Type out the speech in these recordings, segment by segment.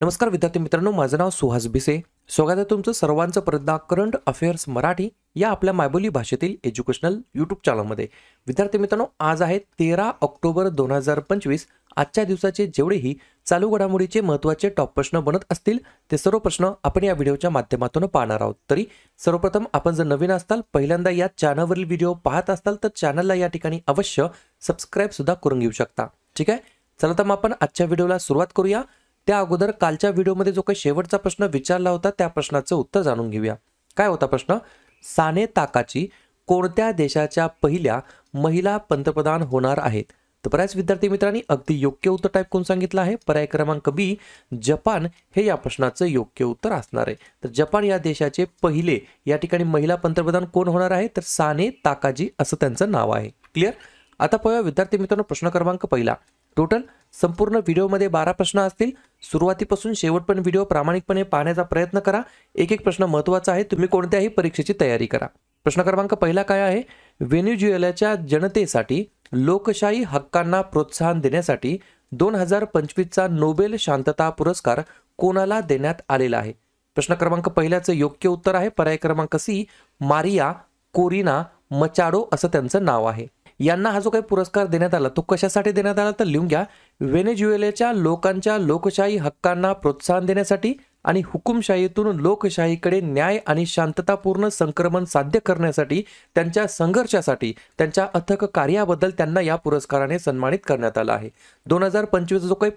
नमस्कार विद्यार्थी मित्रांनो, माझं नाव सुहास भिसे. स्वागत आहे तुमचं सर्वांचं परत करंट अफेअर्स मराठी या आपल्या मायबोली भाषेतील एज्युकेशनल यूट्यूब चॅनलमध्ये. विद्यार्थी मित्रांनो, आज आहे 13 ऑक्टोबर 2025. आजच्या दिवसाचे जेवढेही चालू घडामोडीचे महत्त्वाचे टॉप प्रश्न बनत असतील ते सर्व प्रश्न आपण या व्हिडिओच्या माध्यमातून पाहणार आहोत. तरी सर्वप्रथम आपण जर नवीन असताल, पहिल्यांदा या चॅनलवरील व्हिडिओ पाहत असताल तर चॅनलला या ठिकाणी अवश्य सबस्क्राईब सुद्धा करून घेऊ शकता. ठीक आहे, चला तर मग आपण आजच्या व्हिडिओला सुरुवात करूया. त्या अगोदर कालच्या व्हिडिओमध्ये जो काही शेवटचा प्रश्न विचारला होता त्या प्रश्नाचं उत्तर जाणून घेऊया. काय होता प्रश्न? साने ताकाची कोणत्या देशाच्या पहिल्या महिला पंतप्रधान होणार आहेत? तर बऱ्याच विद्यार्थी मित्रांनी अगदी योग्य उत्तर टाईप करून सांगितलं आहे. पर्याय क्रमांक बी जपान हे या प्रश्नाचं योग्य उत्तर असणार आहे. तर जपान या देशाचे पहिले या ठिकाणी महिला पंतप्रधान कोण होणार आहे? तर साने ताकाजी असं त्यांचं नाव आहे. क्लिअर? आता पाहूया विद्यार्थी मित्रांनो प्रश्न क्रमांक पहिला. टोटल संपूर्ण व्हिडिओमध्ये 12 प्रश्न असतील. सुरुवातीपासून शेवटपर्यंत व्हिडिओ प्रामाणिकपणे पाहण्याचा प्रयत्न करा. एक एक प्रश्न महत्त्वाचा आहे. तुम्ही कोणत्याही परीक्षेची तयारी करा. प्रश्न क्रमांक पहिला काय आहे? व्हेनेझुएलाच्या जनतेसाठी लोकशाही हक्कांना प्रोत्साहन देण्यासाठी 2025चा नोबेल शांतता पुरस्कार कोणाला देण्यात आलेला आहे? प्रश्न क्रमांक पहिल्याचं योग्य उत्तर आहे पर्याय क्रमांक सी, मारिया कोरिना मचाडो असं त्यांचं नाव आहे. यांना हा जो काही पुरस्कार देण्यात आला तो कशासाठी देण्यात आला तर लिहून घ्या. व्हेनेझुएलाच्या लोकांच्या लोकशाही हक्कांना प्रोत्साहन देण्यासाठी आणि हुकुमशाहीतून लोकशाहीकडे न्याय आणि शांततापूर्ण संक्रमण साध्य करण्यासाठी त्यांच्या संघर्षासाठी त्यांच्या अथक कार्याबद्दल त्यांना या पुरस्काराने सन्मानित करण्यात आलं आहे. 2025 जो काही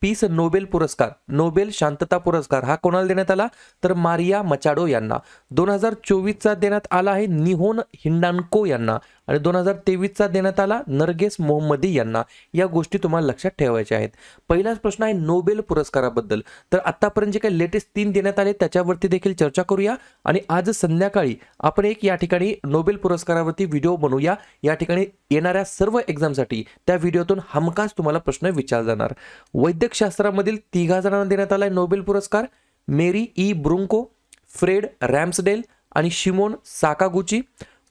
पीस नोबेल पुरस्कार, नोबेल शांतता पुरस्कार हा कोणाला देण्यात आला तर मारिया मचाडो यांना. 2024चा देण्यात आला आहे निहोन हिंडान्को यांना आणि 2023चा देण्यात आला नरगेस मोहम्मदी यांना. या गोष्टी तुम्हाला लक्षात ठेवायच्या आहेत. पहिलाच प्रश्न आहे नोबेल पुरस्काराबद्दल. तर आतापर्यंत जे काही लेटेस्ट 3 देण्यात आले त्याच्यावरती देखील चर्चा करूया आणि आज संध्याकाळी आपण एक या ठिकाणी नोबेल पुरस्कारावरती व्हिडिओ बनवूया. या ठिकाणी येणाऱ्या सर्व एक्झामसाठी त्या व्हिडिओतून हमखास तुम्हाला प्रश्न विचारले जाणार. वैद्यकशास्त्रामधील 3 जणांना देण्यात आलाय नोबेल पुरस्कार. मेरी ई ब्रुंको, फ्रेड रॅम्सडेल आणि शिमोन साकागुची.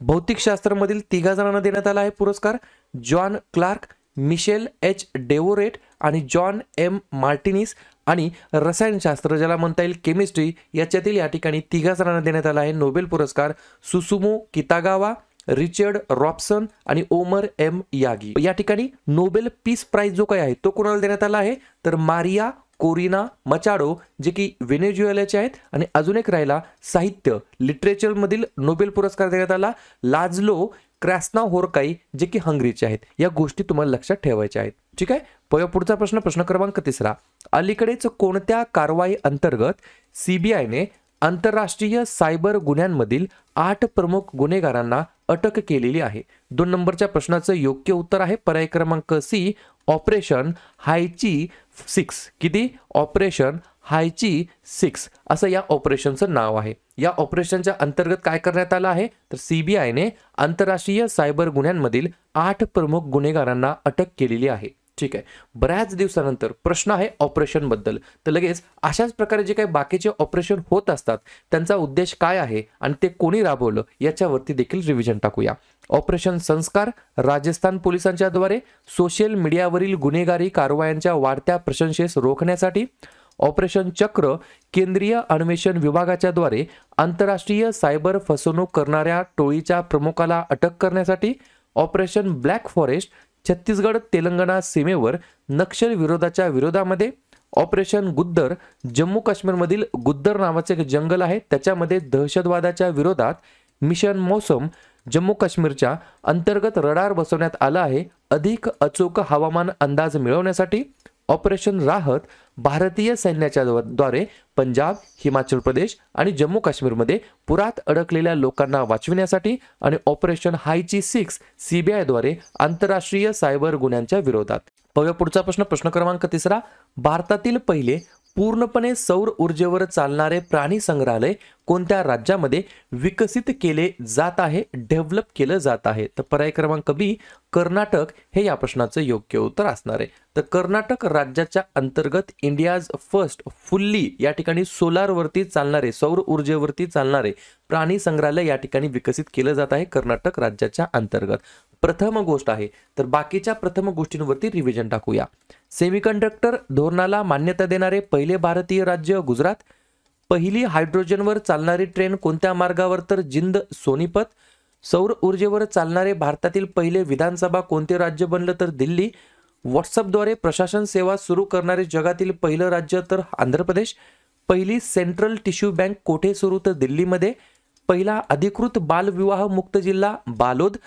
भौतिकशास्त्रामधील 3 जणांना देण्यात आला आहे पुरस्कार. जॉन क्लार्क, मिशेल एच डेवोरेट आणि जॉन एम मार्टिनिस. आणि रसायनशास्त्र ज्याला म्हणता येईल केमिस्ट्री, याच्यातील या ठिकाणी 3 जणांना देण्यात आला आहे नोबेल पुरस्कार. सुसुमो कितागावा, रिचर्ड रॉबसन आणि ओमर एम यागी. या ठिकाणी नोबेल पीस प्राइज जो काही आहे तो कोणाला देण्यात आला आहे तर मारिया कोरिना मचाडो जे की व्हेनेझुएलाचे आहेत. आणि अजून एक राहिला साहित्य लिटरेचर मधील नोबेल पुरस्कार देण्यात आला लाजलो क्रॅस्नाहोरकाई जे की हंगरीचे आहेत. या गोष्टी तुम्हाला लक्षात ठेवायच्या आहेत. ठीक आहे, पुढचा प्रश्न, प्रश्न क्रमांक 3. अलीकडेच कोणत्या कारवाई अंतर्गत सीबीआयने आंतरराष्ट्रीय सायबर गुन्ह्यांमधील 8 प्रमुख गुन्हेगारांना अटक केलेली आहे? 2 नंबरच्या प्रश्नाचं योग्य उत्तर आहे पर्याय क्रमांक सी, ऑपरेशन हायची 6. किती? ऑपरेशन हायची 6 असं या ऑपरेशनचं नाव आहे. या ऑपरेशनच्या अंतर्गत काय करण्यात आलं आहे तर सीबीआयने आंतरराष्ट्रीय सायबर गुन्ह्यांमधील 8 प्रमुख गुन्हेगारांना अटक केलेली आहे. ठीक आहे, बऱ्याच दिवसानंतर प्रश्न आहे ऑपरेशन बद्दल. तर लगेच अशाच प्रकारे जे काही बाकीचे ऑपरेशन होत असतात त्यांचा उद्देश काय आहे आणि ते कोणी राबवलं याच्यावरती देखील रिव्हिजन टाकूया. ऑपरेशन संस्कार राजस्थान पोलिसांच्या द्वारे सोशल मीडियावरील गुन्हेगारी कारवायांच्या वाढत्या प्रशंसेस रोखण्यासाठी. ऑपरेशन चक्र केंद्रीय अन्वेषण विभागाच्या द्वारे आंतरराष्ट्रीय सायबर फसवणूक करणाऱ्या टोळीच्या प्रमुखाला अटक करण्यासाठी. Operation black forest Chhattisgarh Telangana सीमेवर नक्षल विरोधाच्या विरोधामध्ये. ऑपरेशन गुद्दर जम्मू काश्मीरमधील गुद्दर नावाचे एक जंगल आहे त्याच्यामध्ये दहशतवादाच्या विरोधात. मिशन मौसम जम्मू काश्मीरच्या अंतर्गत रडार बसवण्यात आला आहे अधिक अचूक हवामान अंदाज मिळवण्यासाठी. ऑपरेशन राहत भारतीय सैन्याच्या द्वारे पंजाब, हिमाचल प्रदेश आणि जम्मू काश्मीरमध्ये पुरात अडकलेल्या लोकांना वाचविण्यासाठी. आणि ऑपरेशन हायची 6 सीबीआय द्वारे आंतरराष्ट्रीय सायबर गुन्ह्यांच्या विरोधात. पाहूया पुढचा प्रश्न, प्रश्न क्रमांक 3. भारतातील पहिले पूर्णपणे सौर ऊर्जेवर चालणारे प्राणी संग्रहालय कोणत्या राज्यामध्ये विकसित केले जात आहे, डेव्हलप केलं जात आहे? तर पर्याय क्रमांक बी कर्नाटक हे या प्रश्नाचं योग्य उत्तर असणार आहे. तर कर्नाटक राज्याच्या अंतर्गत इंडियाज फर्स्ट फुल्ली या ठिकाणी सोलारवरती चालणारे, सौर ऊर्जेवरती चालणारे प्राणी संग्रहालय या ठिकाणी विकसित केलं जात आहे कर्नाटक राज्याच्या अंतर्गत. प्रथम गोष्ट आहे. तर बाकीच्या प्रथम गोष्टींवरती रिव्हिजन टाकूया. सेमीकंडक्टर धोरणाला मान्यता देणारे पहिले भारतीय राज्य गुजरात. पहिली हायड्रोजनवर चालणारी ट्रेन कोणत्या मार्गावर? तर जिंद सोनीपत. सौर ऊर्जेवर चालणारे भारतातील पहिले विधानसभा कोणते राज्य बनलं? तर दिल्ली. व्हॉट्सअपद्वारे प्रशासन सेवा सुरू करणारे जगातील पहिलं राज्य? तर आंध्र प्रदेश. पहिली सेंट्रल टिश्यू बँक कोठे सुरू? तर दिल्लीमध्ये. पहिला अधिकृत बालविवाह मुक्त जिल्हा? बालोद.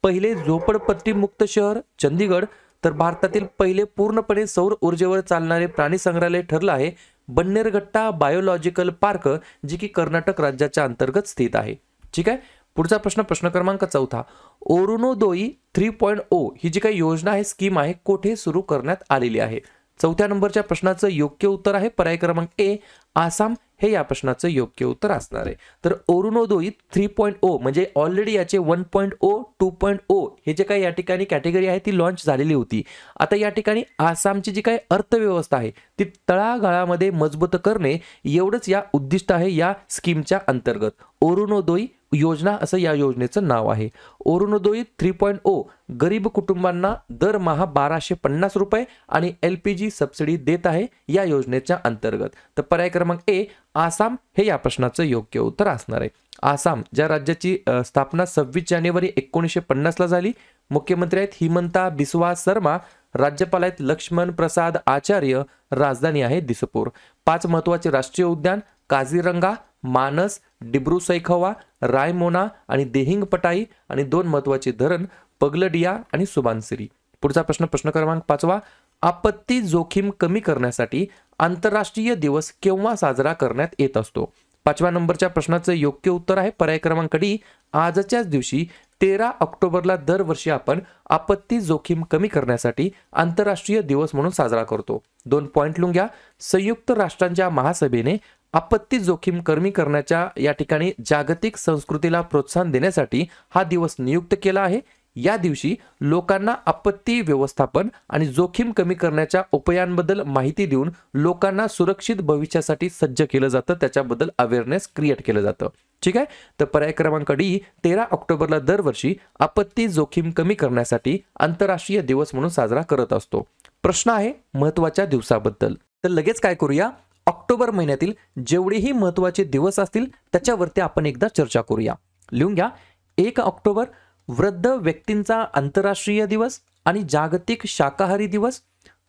पहिले झोपडपट्टी मुक्त शहर? चंदीगड. तर भारतातील पहिले पूर्णपणे सौर ऊर्जेवर चालणारे प्राणी संग्रहालय ठरलं आहे बन्नेरघट्टा बायोलॉजिकल पार्क, जे की कर्नाटक राज्याच्या अंतर्गत स्थित आहे. ठीक आहे. पुढचा प्रश्न क्रमांक 4. ओरुनोदोई 3.0 ही जी काही योजना आहे, स्कीम आहे, कोठे सुरू करण्यात आलेली आहे? 4थ्या नंबरच्या प्रश्नाचं योग्य उत्तर आहे पर्याय क्रमांक ए, आसाम हे या प्रश्नाचं योग्य उत्तर असणार आहे. तर ओरुनोदोई 3.0 म्हणजे ऑलरेडी याचे 1.0 2.0 हे जे काही या ठिकाणी कॅटेगरी आहे ती लॉन्च झालेली होती. आता या ठिकाणी आसामची जी काही अर्थव्यवस्था आहे ती तळागाळामध्ये मजबूत करणे एवढंच या उद्दिष्ट आहे या स्कीमच्या अंतर्गत. ओरुनोदोई योजना असं या योजनेचं नाव आहे. ओरुनोदोई 3.0 गरीब कुटुंबांना दरमहा 1250 रुपये आणि LPG सबसिडी देत आहे या योजनेच्या अंतर्गत. तर पर्याय क्रमांक ए, आसाम हे या प्रश्नाचं योग्य उत्तर असणार आहे. आसाम ज्या राज्याची स्थापना 26 जानेवारी 1950 ला झाली. मुख्यमंत्री आहेत हिमंता बिस्वा शर्मा. राज्यपाल आहेत लक्ष्मण प्रसाद आचार्य. राजधानी आहे दिसपूर. 5 महत्वाचे राष्ट्रीय उद्यान: काझीरंगा, मानस, डिब्रू सैखोवा, रायमोना आणि देहिंग पटाई. आणि 2 महत्वाचे धरण पगलडिया आणि सुबानसिरी. पुढचा प्रश्न क्रमांक 5. आपत्ती जोखीम कमी करण्यासाठी आंतरराष्ट्रीय दिवस केव्हा साजरा करण्यात येत असतो? 5व्या नंबरच्या प्रश्नाचं योग्य उत्तर आहे पर्याय क्रमांक डी, आजच्याच दिवशी 13 ऑक्टोबरला दरवर्षी आपण आपत्ती जोखीम कमी करण्यासाठी आंतरराष्ट्रीय दिवस म्हणून साजरा करतो. 2 पॉइंट लिहून घ्या. संयुक्त राष्ट्रांच्या महासभेने आपत्ती जोखीम कमी करण्याच्या या ठिकाणी जागतिक संस्कृतीला प्रोत्साहन देण्यासाठी हा दिवस नियुक्त केला आहे. या दिवशी लोकांना आपत्ती व्यवस्थापन आणि जोखीम कमी करण्याच्या उपायांबद्दल माहिती देऊन लोकांना सुरक्षित भविष्यासाठी सज्ज केलं जातं, त्याच्याबद्दल अवेअरनेस क्रिएट केलं जातं. ठीक आहे. तर पर्याय क्रमांक डी, 13 ऑक्टोबरला दरवर्षी आपत्ती जोखीम कमी करण्यासाठी आंतरराष्ट्रीय दिवस म्हणून साजरा करत असतो. प्रश्न आहे महत्वाच्या दिवसाबद्दल. तर लगेच काय करूया, ऑक्टोबर महिन्यातील जेवढेही महत्वाचे दिवस असतील त्याच्यावरती आपण एकदा चर्चा करूया. लिहून घ्या. 1 ऑक्टोबर वृद्ध व्यक्तींचा आंतरराष्ट्रीय दिवस आणि जागतिक शाकाहारी दिवस.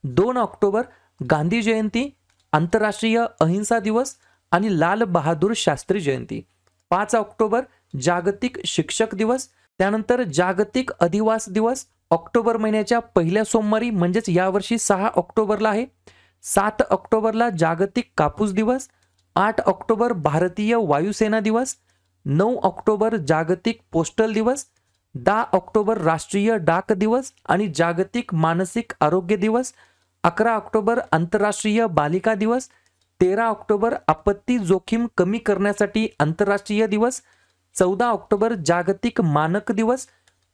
2 ऑक्टोबर गांधी जयंती, आंतरराष्ट्रीय अहिंसा दिवस आणि लाल बहादूर शास्त्री जयंती. 5 ऑक्टोबर जागतिक शिक्षक दिवस. त्यानंतर जागतिक अधिवास दिवस ऑक्टोबर महिन्याच्या पहिल्या सोमवारी म्हणजेच यावर्षी 6 ऑक्टोबरला आहे. 7 ऑक्टोबरला जागतिक कापूस दिवस. 8 ऑक्टोबर भारतीय वायुसेना दिवस. 9 ऑक्टोबर जागतिक पोस्टल दिवस. 10 ऑक्टोबर राष्ट्रीय डाक दिवस आणि जागतिक मानसिक आरोग्य दिवस. 11 ऑक्टोबर आंतरराष्ट्रीय बालिका दिवस. 13 ऑक्टोबर आपत्ती जोखीम कमी करण्यासाठी आंतरराष्ट्रीय दिवस. 14 ऑक्टोबर जागतिक मानक दिवस.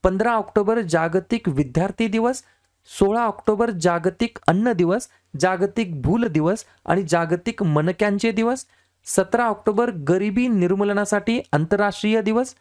15 ऑक्टोबर जागतिक विद्यार्थी दिवस. 16 ऑक्टोबर जागतिक अन्न दिवस, जागतिक भूल दिवस आणि जागतिक मणक्यांचे दिवस. 17 ऑक्टोबर गरिबी निर्मूलनासाठी आंतरराष्ट्रीय दिवस.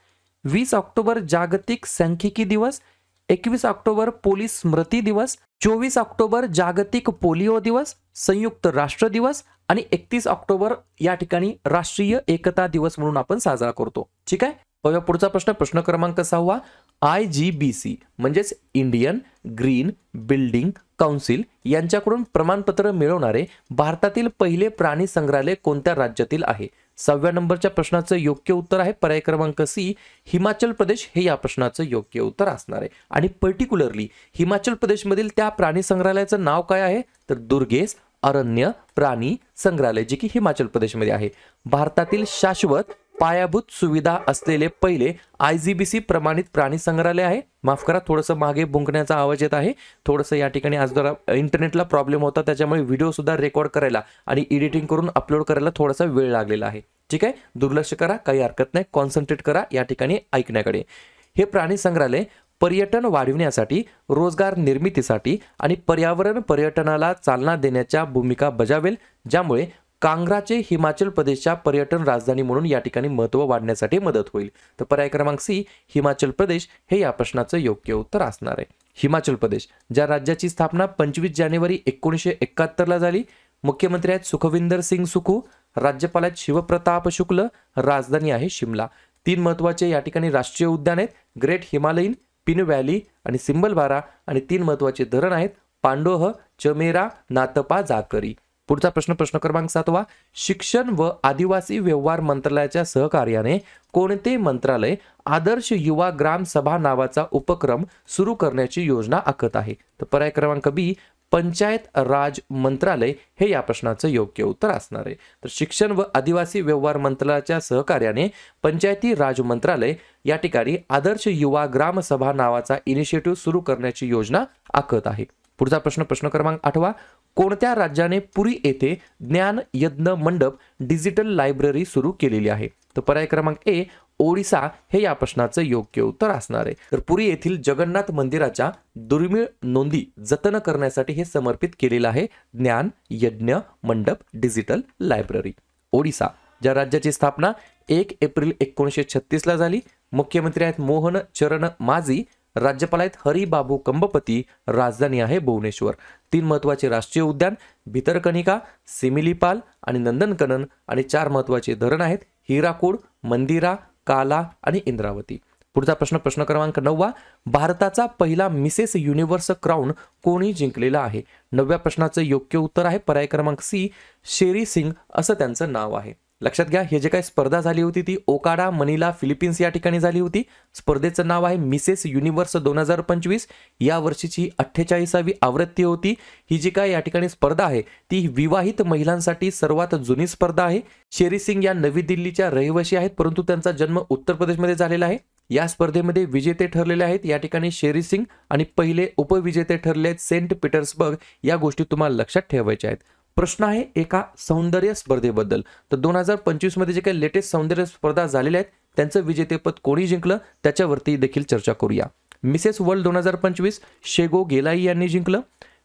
20 ऑक्टोबर जागतिक सांख्यिकी दिवस. 21 ऑक्टोबर पोलीस स्मृती दिवस. 24 ऑक्टोबर जागतिक पोलिओ दिवस, संयुक्त राष्ट्र दिवस आणि 31 ऑक्टोबर या ठिकाणी राष्ट्रीय एकता दिवस म्हणून आपण साजरा करतो. ठीक आहे. बघा पुढचा प्रश्न क्रमांक 6. IGBC म्हणजेच इंडियन ग्रीन बिल्डिंग काउन्सिल यांच्याकडून प्रमाणपत्र मिळवणारे भारतातील पहिले प्राणी संग्रहालय कोणत्या राज्यातील आहे? 6व्या नंबरच्या प्रश्नाचं योग्य उत्तर आहे पर्याय क्रमांक सी, हिमाचल प्रदेश हे या प्रश्नाचं योग्य उत्तर असणार आहे. आणि पर्टिक्युलरली हिमाचल प्रदेशमधील त्या प्राणी संग्रहालयाचं नाव काय आहे? तर दुर्गेश अरण्य प्राणी संग्रहालय, जे की हिमाचल प्रदेशमध्ये आहे. भारतातील शाश्वत पायाभूत सुविधा असलेले पहिले IGBC प्रमाणित प्राणी संग्रहालय आहे. माफ करा, थोडंसं मागे भुंकण्याचा आवाज येत आहे. थोडंसं या ठिकाणी आज जरा इंटरनेटला प्रॉब्लेम होता, त्याच्यामुळे व्हिडिओ सुद्धा रेकॉर्ड करायला आणि एडिटिंग करून अपलोड करायला थोडासा वेळ लागलेला आहे. ठीक आहे. दुर्लक्ष करा, काही हरकत नाही, कॉन्सन्ट्रेट करा या ठिकाणी ऐकण्याकडे. हे प्राणी संग्रहालय पर्यटन वाढविण्यासाठी, रोजगार निर्मितीसाठी आणि पर्यटनाला चालना देण्याच्या भूमिका बजावेल, ज्यामुळे कांगराचे हिमाचल प्रदेशच्या पर्यटन राजधानी म्हणून या ठिकाणी महत्त्व वाढण्यासाठी मदत होईल. तर पर्याय क्रमांक सी, हिमाचल प्रदेश हे या प्रश्नाचं योग्य उत्तर असणार आहे. हिमाचल प्रदेश, ज्या राज्याची स्थापना 25 जानेवारी 1971 ला झाली. मुख्यमंत्री आहेत सुखविंदर सिंग सुखू. राज्यपाल आहेत शिवप्रताप शुक्ल. राजधानी आहे शिमला. 3 महत्वाचे या ठिकाणी राष्ट्रीय उद्यान आहेत, ग्रेट हिमालयन, पिन व्हॅली आणि सिंबलबारा. आणि 3 महत्वाचे धरण आहेत, पांडोह, चमेरा, नातपा, जाकरी. पुढचा प्रश्न क्रमांक 7वा. शिक्षण व आदिवासी व्यवहार मंत्रालयाच्या सहकार्याने कोणते मंत्रालय आदर्श युवा ग्राम सभा नावाचा उपक्रम सुरू करण्याची योजना आखत आहे? तर पर्याय क्रमांक बी, पंचायत राज मंत्रालय हे या प्रश्नाचं योग्य उत्तर असणार आहे. तर शिक्षण व आदिवासी व्यवहार मंत्रालयाच्या सहकार्याने पंचायती राज मंत्रालय या ठिकाणी आदर्श युवा ग्राम सभा नावाचा इनिशिएटिव्ह सुरू करण्याची योजना आखत आहे. पुढचा प्रश्न क्रमांक 8वा. कोणत्या राज्याने पुरी येथे ज्ञान यज्ञ मंडप डिजिटल लायब्ररी सुरू केलेली आहे? तर पर्याय क्रमांक ए, ओडिसा हे या प्रश्नाचं योग्य उत्तर असणार आहे. तर पुरी येथील जगन्नाथ मंदिराच्या दुर्मिळ नोंदी जतन करण्यासाठी हे समर्पित केलेलं आहे ज्ञान यज्ञ मंडप डिजिटल लायब्ररी. ओडिसा, ज्या राज्याची स्थापना 1 एप्रिल 1936 ला झाली. मुख्यमंत्री आहेत मोहन चरण माझी. राज्यपाल आहेत हरिबाबू कंबपती. राजधानी आहे भुवनेश्वर. 3 महत्वाचे राष्ट्रीय उद्यान, भितरकनिका, सिमिलीपाल आणि नंदनकनन. आणि 4 महत्वाचे धरण आहेत, हिराकूड, मंदिरा, काला आणि इंद्रावती. पुढचा प्रश्न क्रमांक 9वा. भारताचा पहिला मिसेस युनिव्हर्स क्राऊन कोणी जिंकलेला आहे? 9व्या प्रश्नाचं योग्य उत्तर आहे पर्याय क्रमांक सी, शेरी सिंग असं त्यांचं नाव आहे. लक्षात घ्या, हे जे काही स्पर्धा झाली होती ती ओकाडा, मनिला, फिलिपिन्स या ठिकाणी झाली होती. स्पर्धेचं नाव आहे मिसेस युनिव्हर्स 2025. या वर्षीची 48वी आवृत्ती होती. ही जी काय या ठिकाणी स्पर्धा आहे ती विवाहित महिलांसाठी सर्वात जुनी स्पर्धा आहे. शेरी सिंग या नवी दिल्लीच्या रहिवासी आहेत, परंतु त्यांचा जन्म उत्तर प्रदेशमध्ये झालेला आहे. या स्पर्धेमध्ये विजेते ठरलेले आहेत या ठिकाणी शेरी सिंग आणि पहिले उपविजेते ठरले आहेत सेंट पीटर्सबर्ग. या गोष्टी तुम्हाला लक्षात ठेवायच्या आहेत. प्रश्न आहे एका सौंदर्य स्पर्धेबद्दल. तर 2025 मध्ये जे काही लेटेस्ट सौंदर्य स्पर्धा झालेल्या आहेत त्यांचं विजेतेपद कोणी जिंकलं त्याच्यावरती देखील चर्चा करूया. मिसेस वर्ल्ड 2025 शेगो गेलाई यांनी जिंकलं.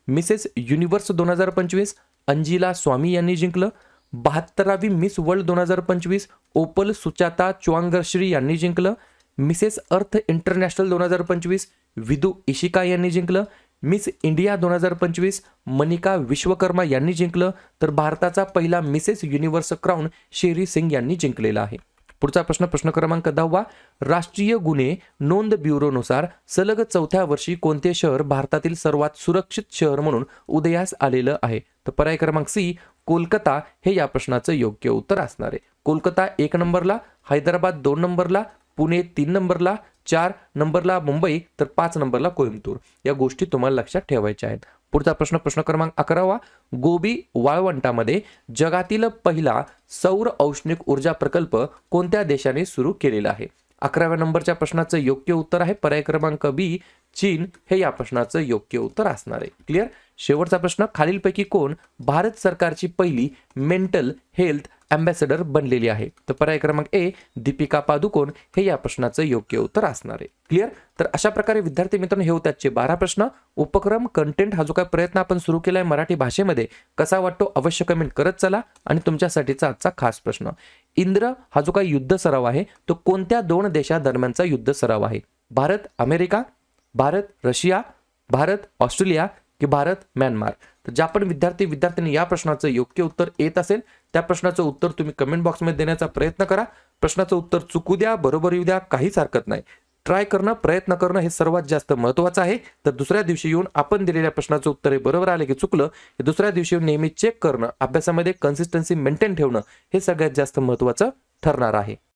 मिसेस युनिव्हर्स 2025 अंजिला स्वामी यांनी जिंकलं. 72वी मिस वर्ल्ड 2025 ओपल सुचाता च्वांगश्री यांनी जिंकलं. मिसेस अर्थ इंटरनॅशनल 2025 विदू इशिका यांनी जिंकलं. मिस इंडिया 2025 मनिका विश्वकर्मा यांनी जिंकलं. तर भारताचा पहिला मिसेस युनिव्हर्स क्राऊन शेरी सिंग यांनी जिंकलेला आहे. पुढचा प्रश्न क्रमांक 10वा. राष्ट्रीय गुन्हे नोंद ब्युरोनुसार सलग 4थ्या वर्षी कोणते शहर भारतातील सर्वात सुरक्षित शहर म्हणून उदयास आलेलं आहे? तर पर्याय क्रमांक सी, कोलकाता हे या प्रश्नाचं योग्य उत्तर असणार आहे. कोलकाता 1 नंबरला, हैदराबाद 2 नंबरला, पुणे 3 नंबरला, 4 नंबरला मुंबई, तर 5 नंबरला कोइंबतूर. या गोष्टी तुम्हाला लक्षात ठेवायच्या आहेत. पुढचा प्रश्न क्रमांक 11वा. गोबी वाळवंटामध्ये जगातील पहिला सौर औष्णिक ऊर्जा प्रकल्प कोणत्या देशाने सुरू केलेला आहे? 11व्या नंबरच्या प्रश्नाचं योग्य उत्तर आहे पर्याय क्रमांक बी, चीन हे या प्रश्नाचं योग्य उत्तर असणार आहे. क्लिअर. शेवटचा प्रश्न, खालीलपैकी कोण भारत सरकारची पहिली मेंटल हेल्थ अँबॅसेडर बनलेली आहे? तर पर्याय क्रमांक ए, दीपिका पादुकोण हे या प्रश्नाचं योग्य उत्तर असणार आहे. क्लिअर. तर अशा प्रकारे विद्यार्थी मित्रांनो हे होते आजचे 12 प्रश्न. उपक्रम कंटेंट हा जो काही प्रयत्न आपण सुरू केलाय मराठी भाषेमध्ये कसा वाटतो अवश्य कमेंट करत चला. आणि तुमच्यासाठीचा आजचा खास प्रश्न, इंद्र हा जो काही युद्ध सराव आहे तो कोणत्या 2 देशांदरम्यानचा युद्ध सराव आहे? Bharat America, Bharat Russia, Bharat Australia की भारत म्यानमार? तर ज्या पण विद्यार्थ्यांनी या प्रश्नाचं योग्य उत्तर येत असेल त्या प्रश्नाचं उत्तर तुम्ही कमेंट बॉक्समध्ये देण्याचा प्रयत्न करा. प्रश्नाचं उत्तर चुकू द्या, बरोबर येऊ द्या, काहीच हरकत नाही. ट्राय करणं, प्रयत्न करणं हे सर्वात जास्त महत्त्वाचं आहे. तर दुसऱ्या दिवशी येऊन आपण दिलेल्या प्रश्नाचं उत्तर हे बरोबर आले की चुकलं हे दुसऱ्या दिवशी येऊन नेहमी चेक करणं, अभ्यासामध्ये कन्सिस्टन्सी मेंटेन ठेवणं हे सगळ्यात जास्त महत्त्वाचं ठरणार आहे.